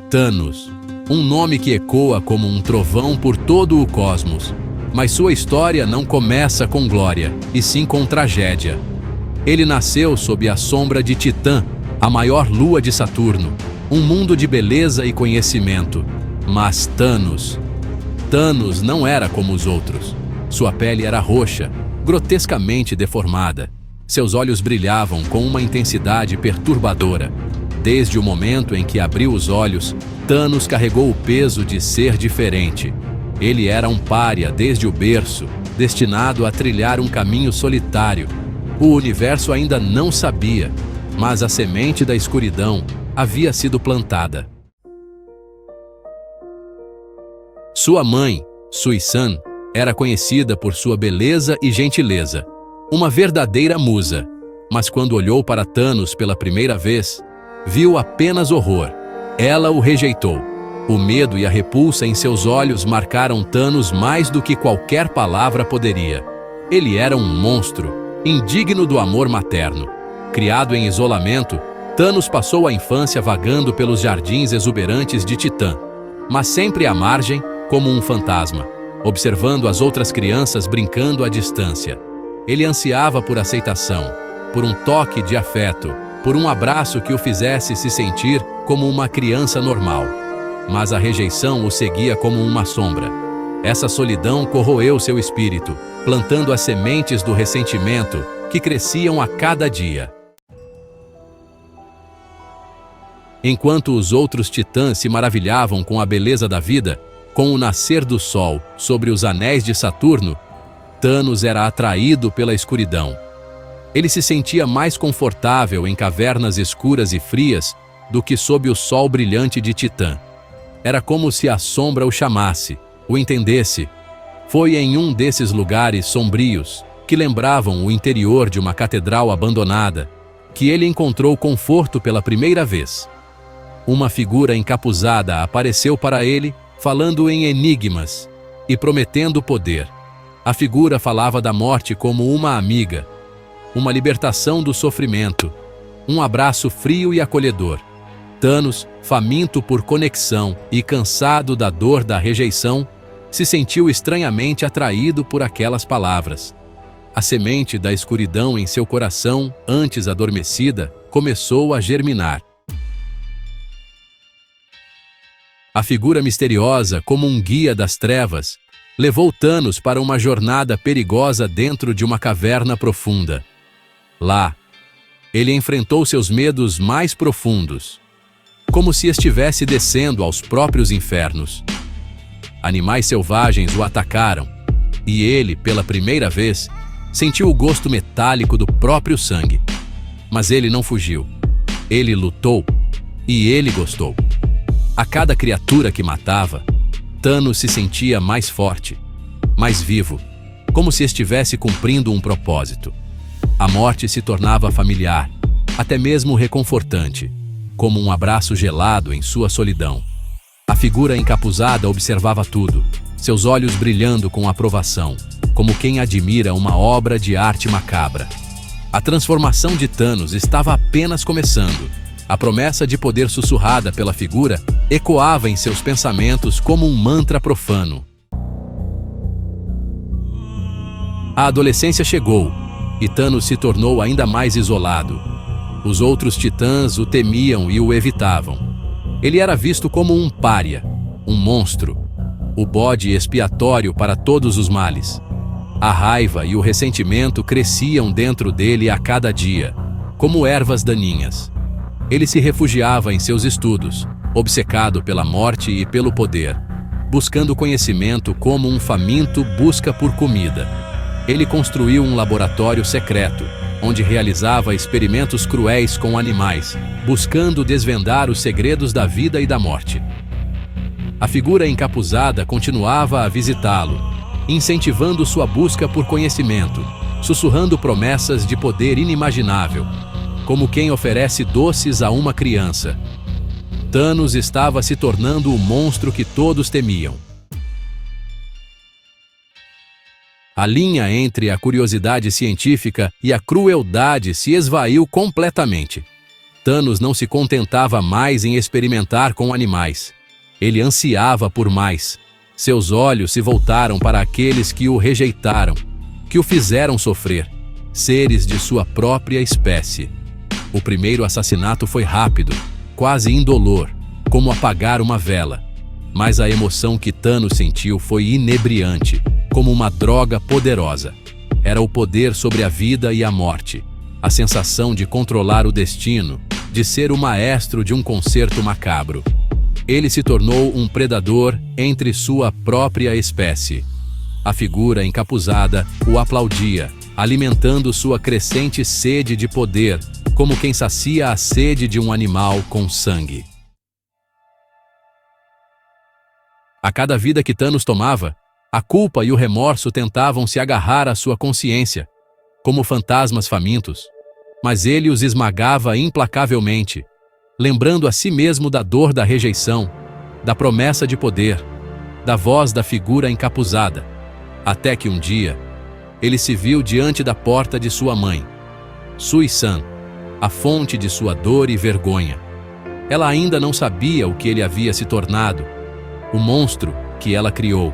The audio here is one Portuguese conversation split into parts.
Thanos, um nome que ecoa como um trovão por todo o cosmos. Mas sua história não começa com glória, e sim com tragédia. Ele nasceu sob a sombra de Titã, a maior lua de Saturno, um mundo de beleza e conhecimento. Mas Thanos não era como os outros. Sua pele era roxa, grotescamente deformada. Seus olhos brilhavam com uma intensidade perturbadora. Desde o momento em que abriu os olhos, Thanos carregou o peso de ser diferente. Ele era um pária desde o berço, destinado a trilhar um caminho solitário. O universo ainda não sabia, mas a semente da escuridão havia sido plantada. Sua mãe, Sui-San, era conhecida por sua beleza e gentileza, uma verdadeira musa. Mas quando olhou para Thanos pela primeira vez, viu apenas horror. Ela o rejeitou. O medo e a repulsa em seus olhos marcaram Thanos mais do que qualquer palavra poderia. Ele era um monstro, indigno do amor materno. Criado em isolamento, Thanos passou a infância vagando pelos jardins exuberantes de Titã, mas sempre à margem, como um fantasma, observando as outras crianças brincando à distância. Ele ansiava por aceitação, por um toque de afeto, por um abraço que o fizesse se sentir como uma criança normal. Mas a rejeição o seguia como uma sombra. Essa solidão corroeu seu espírito, plantando as sementes do ressentimento que cresciam a cada dia. Enquanto os outros titãs se maravilhavam com a beleza da vida, com o nascer do sol sobre os anéis de Saturno, Thanos era atraído pela escuridão. Ele se sentia mais confortável em cavernas escuras e frias do que sob o sol brilhante de Titã. Era como se a sombra o chamasse, o entendesse. Foi em um desses lugares sombrios, que lembravam o interior de uma catedral abandonada, que ele encontrou conforto pela primeira vez. Uma figura encapuzada apareceu para ele, falando em enigmas e prometendo poder. A figura falava da morte como uma amiga, uma libertação do sofrimento, um abraço frio e acolhedor. Thanos, faminto por conexão e cansado da dor da rejeição, se sentiu estranhamente atraído por aquelas palavras. A semente da escuridão em seu coração, antes adormecida, começou a germinar. A figura misteriosa, como um guia das trevas, levou Thanos para uma jornada perigosa dentro de uma caverna profunda. Lá, ele enfrentou seus medos mais profundos, como se estivesse descendo aos próprios infernos. Animais selvagens o atacaram, e ele, pela primeira vez, sentiu o gosto metálico do próprio sangue. Mas ele não fugiu. Ele lutou, e ele gostou. A cada criatura que matava, Thanos se sentia mais forte, mais vivo, como se estivesse cumprindo um propósito. A morte se tornava familiar, até mesmo reconfortante, como um abraço gelado em sua solidão. A figura encapuzada observava tudo, seus olhos brilhando com aprovação, como quem admira uma obra de arte macabra. A transformação de Thanos estava apenas começando. A promessa de poder sussurrada pela figura ecoava em seus pensamentos como um mantra profano. A adolescência chegou, e Thanos se tornou ainda mais isolado. Os outros titãs o temiam e o evitavam. Ele era visto como um pária, um monstro, o bode expiatório para todos os males. A raiva e o ressentimento cresciam dentro dele a cada dia, como ervas daninhas. Ele se refugiava em seus estudos, obcecado pela morte e pelo poder, buscando conhecimento como um faminto busca por comida. Ele construiu um laboratório secreto, onde realizava experimentos cruéis com animais, buscando desvendar os segredos da vida e da morte. A figura encapuzada continuava a visitá-lo, incentivando sua busca por conhecimento, sussurrando promessas de poder inimaginável, como quem oferece doces a uma criança. Thanos estava se tornando o monstro que todos temiam. A linha entre a curiosidade científica e a crueldade se esvaiu completamente. Thanos não se contentava mais em experimentar com animais. Ele ansiava por mais. Seus olhos se voltaram para aqueles que o rejeitaram, que o fizeram sofrer, seres de sua própria espécie. O primeiro assassinato foi rápido, quase indolor, como apagar uma vela. Mas a emoção que Thanos sentiu foi inebriante, como uma droga poderosa. Era o poder sobre a vida e a morte, a sensação de controlar o destino, de ser o maestro de um concerto macabro. Ele se tornou um predador entre sua própria espécie. A figura encapuzada o aplaudia, alimentando sua crescente sede de poder, como quem sacia a sede de um animal com sangue. A cada vida que Thanos tomava, a culpa e o remorso tentavam se agarrar à sua consciência, como fantasmas famintos, mas ele os esmagava implacavelmente, lembrando a si mesmo da dor da rejeição, da promessa de poder, da voz da figura encapuzada, até que um dia, ele se viu diante da porta de sua mãe, Sui-san, a fonte de sua dor e vergonha. Ela ainda não sabia o que ele havia se tornado, o monstro que ela criou.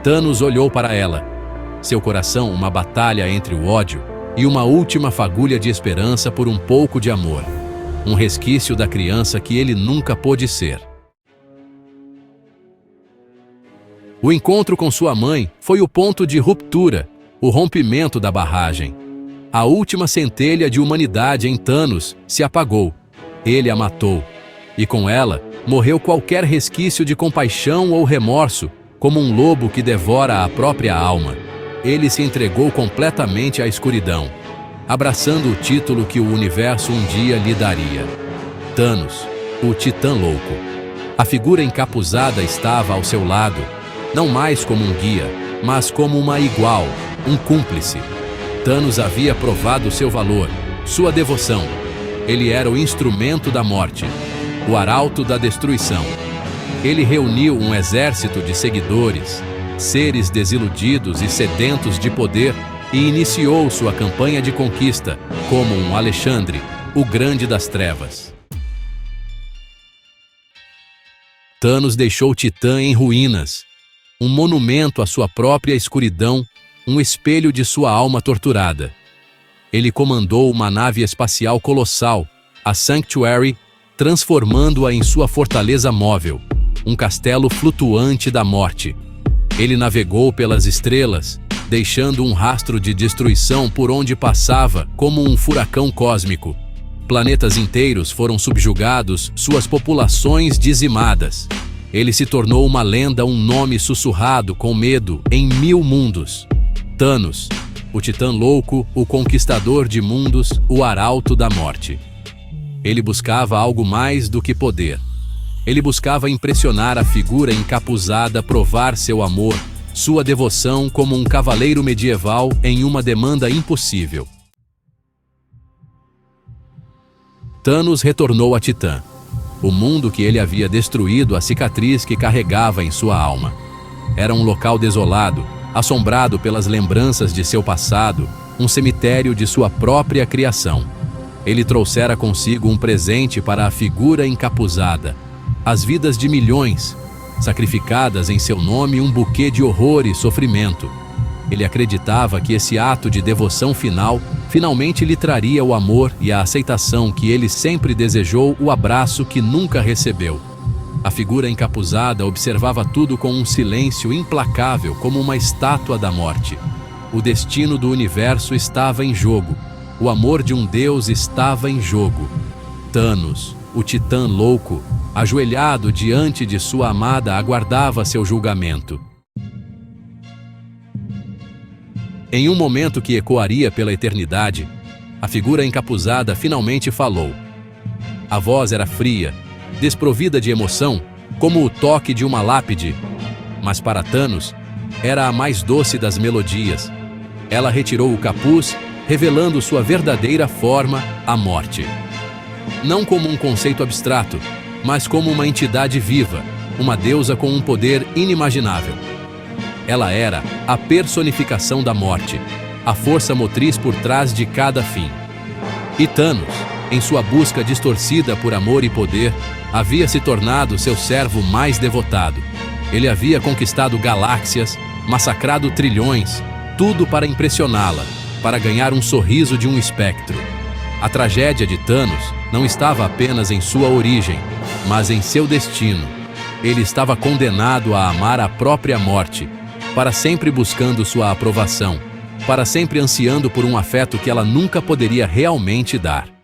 Thanos olhou para ela, seu coração uma batalha entre o ódio e uma última fagulha de esperança por um pouco de amor, um resquício da criança que ele nunca pôde ser. O encontro com sua mãe foi o ponto de ruptura, o rompimento da barragem. A última centelha de humanidade em Thanos se apagou. Ele a matou, e com ela morreu qualquer resquício de compaixão ou remorso, como um lobo que devora a própria alma. Ele se entregou completamente à escuridão, abraçando o título que o universo um dia lhe daria. Thanos, o Titã Louco. A figura encapuzada estava ao seu lado, não mais como um guia, mas como uma igual, um cúmplice. Thanos havia provado seu valor, sua devoção. Ele era o instrumento da morte, o arauto da destruição. Ele reuniu um exército de seguidores, seres desiludidos e sedentos de poder, e iniciou sua campanha de conquista, como um Alexandre, o Grande das Trevas. Thanos deixou Titã em ruínas, um monumento à sua própria escuridão, um espelho de sua alma torturada. Ele comandou uma nave espacial colossal, a Sanctuary, transformando-a em sua fortaleza móvel, um castelo flutuante da morte. Ele navegou pelas estrelas, deixando um rastro de destruição por onde passava, como um furacão cósmico. Planetas inteiros foram subjugados, suas populações dizimadas. Ele se tornou uma lenda, um nome sussurrado com medo em 1000 mundos. Thanos, o Titã Louco, o conquistador de mundos, o arauto da morte. Ele buscava algo mais do que poder. Ele buscava impressionar a figura encapuzada, provar seu amor, sua devoção como um cavaleiro medieval em uma demanda impossível. Thanos retornou a Titã, o mundo que ele havia destruído, a cicatriz que carregava em sua alma. Era um local desolado, assombrado pelas lembranças de seu passado, um cemitério de sua própria criação. Ele trouxera consigo um presente para a figura encapuzada, as vidas de milhões, sacrificadas em seu nome, um buquê de horror e sofrimento. Ele acreditava que esse ato de devoção finalmente lhe traria o amor e a aceitação que ele sempre desejou, o abraço que nunca recebeu. A figura encapuzada observava tudo com um silêncio implacável, como uma estátua da morte. O destino do universo estava em jogo. O amor de um deus estava em jogo. Thanos, o Titã Louco, ajoelhado diante de sua amada, aguardava seu julgamento. Em um momento que ecoaria pela eternidade, a figura encapuzada finalmente falou. A voz era fria, desprovida de emoção, como o toque de uma lápide, mas para Thanos era a mais doce das melodias. Ela retirou o capuz, revelando sua verdadeira forma, a morte. Não como um conceito abstrato, mas como uma entidade viva, uma deusa com um poder inimaginável. Ela era a personificação da morte, a força motriz por trás de cada fim. E Thanos, Em sua busca distorcida por amor e poder, havia se tornado seu servo mais devotado. Ele havia conquistado galáxias, massacrado trilhões, tudo para impressioná-la, para ganhar um sorriso de um espectro. A tragédia de Thanos não estava apenas em sua origem, mas em seu destino. Ele estava condenado a amar a própria morte, para sempre buscando sua aprovação, para sempre ansiando por um afeto que ela nunca poderia realmente dar.